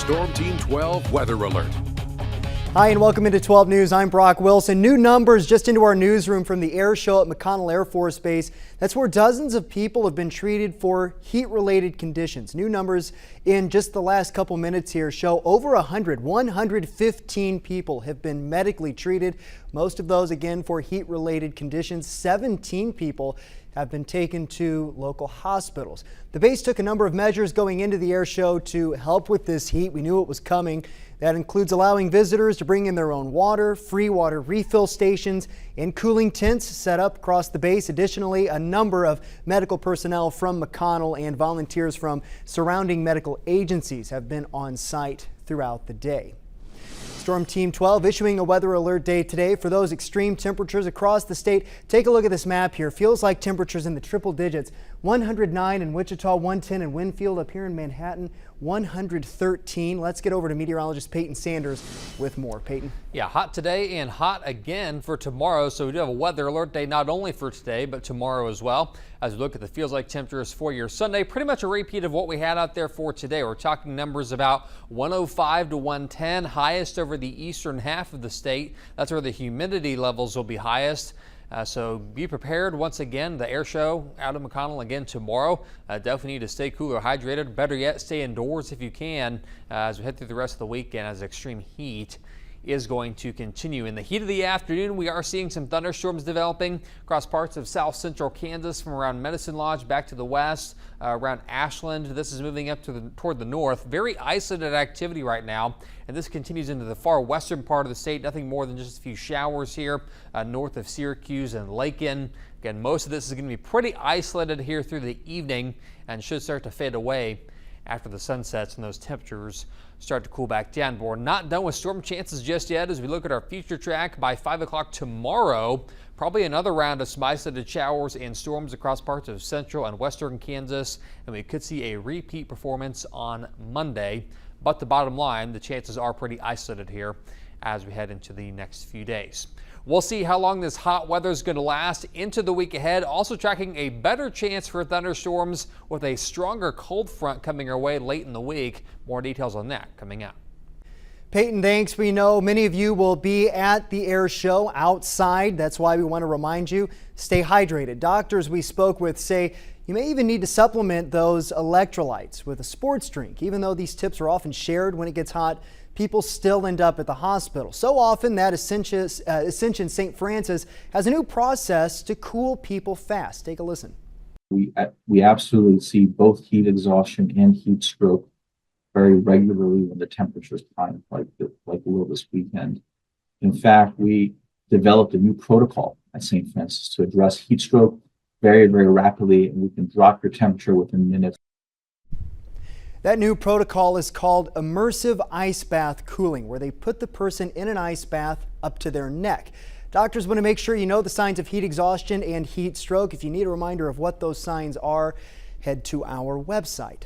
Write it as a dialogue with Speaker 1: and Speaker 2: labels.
Speaker 1: Storm Team 12 weather alert.
Speaker 2: Hi and welcome into 12 News. I'm Brock Wilson. New numbers just into our newsroom from the air show at McConnell Air Force Base. That's where dozens of people have been treated for heat-related conditions. New numbers in just the last couple minutes here show over 115 people have been medically treated. Most of those again for heat-related conditions. 17 people have been taken to local hospitals. The base took a number of measures going into the air show to help with this heat. We knew it was coming. That includes allowing visitors to bring in their own water, free water refill stations, and cooling tents set up across the base. Additionally, a number of medical personnel from McConnell and volunteers from surrounding medical agencies have been on site throughout the day. Storm Team 12 issuing a weather alert day today for those extreme temperatures across the state. Take a look at this map here. Feels like temperatures in the triple digits. 109 in Wichita, 110 in Winfield, up here in Manhattan, 113. Let's get over to meteorologist Peyton Sanders with more. Peyton.
Speaker 3: Yeah, hot today and hot again for tomorrow. So we do have a weather alert day not only for today, but tomorrow as well. As we look at the feels like temperatures for your Sunday, pretty much a repeat of what we had out there for today. We're talking numbers about 105 to 110, highest over the eastern half of the state. That's where the humidity levels will be highest. So be prepared. Once again, the air show out of McConnell again tomorrow. Definitely need to stay cool or hydrated. Better yet, stay indoors if you can as we head through the rest of the weekend as extreme heat is going to continue. In the heat of the afternoon, we are seeing some thunderstorms developing across parts of south central Kansas from around Medicine Lodge back to the west, around Ashland. This is moving up to toward the north. Very isolated activity right now, and this continues into the far western part of the state. Nothing more than just a few showers here north of Syracuse and Lakin. Again, most of this is going to be pretty isolated here through the evening and should start to fade away after the sun sets and those temperatures start to cool back down. But we're not done with storm chances just yet as we look at our future track. By 5 o'clock tomorrow, probably another round of some isolated showers and storms across parts of central and western Kansas, and we could see a repeat performance on Monday. But the bottom line, the chances are pretty isolated here as we head into the next few days. We'll see how long this hot weather is going to last into the week ahead. Also tracking a better chance for thunderstorms with a stronger cold front coming our way late in the week. More details on that coming up.
Speaker 2: Peyton, thanks. We know many of you will be at the air show outside. That's why we want to remind you, stay hydrated. Doctors we spoke with say you may even need to supplement those electrolytes with a sports drink. Even though these tips are often shared when it gets hot, people still end up at the hospital. So often that Ascension St. Francis has a new process to cool people fast. Take a listen.
Speaker 4: We absolutely see both heat exhaustion and heat stroke very regularly when the temperatures climb like we will this weekend. In fact, we developed a new protocol at St. Francis to address heat stroke very, very rapidly, and we can drop your temperature within minutes.
Speaker 2: That new protocol is called immersive ice bath cooling, where they put the person in an ice bath up to their neck. Doctors want to make sure you know the signs of heat exhaustion and heat stroke. If you need a reminder of what those signs are, head to our website.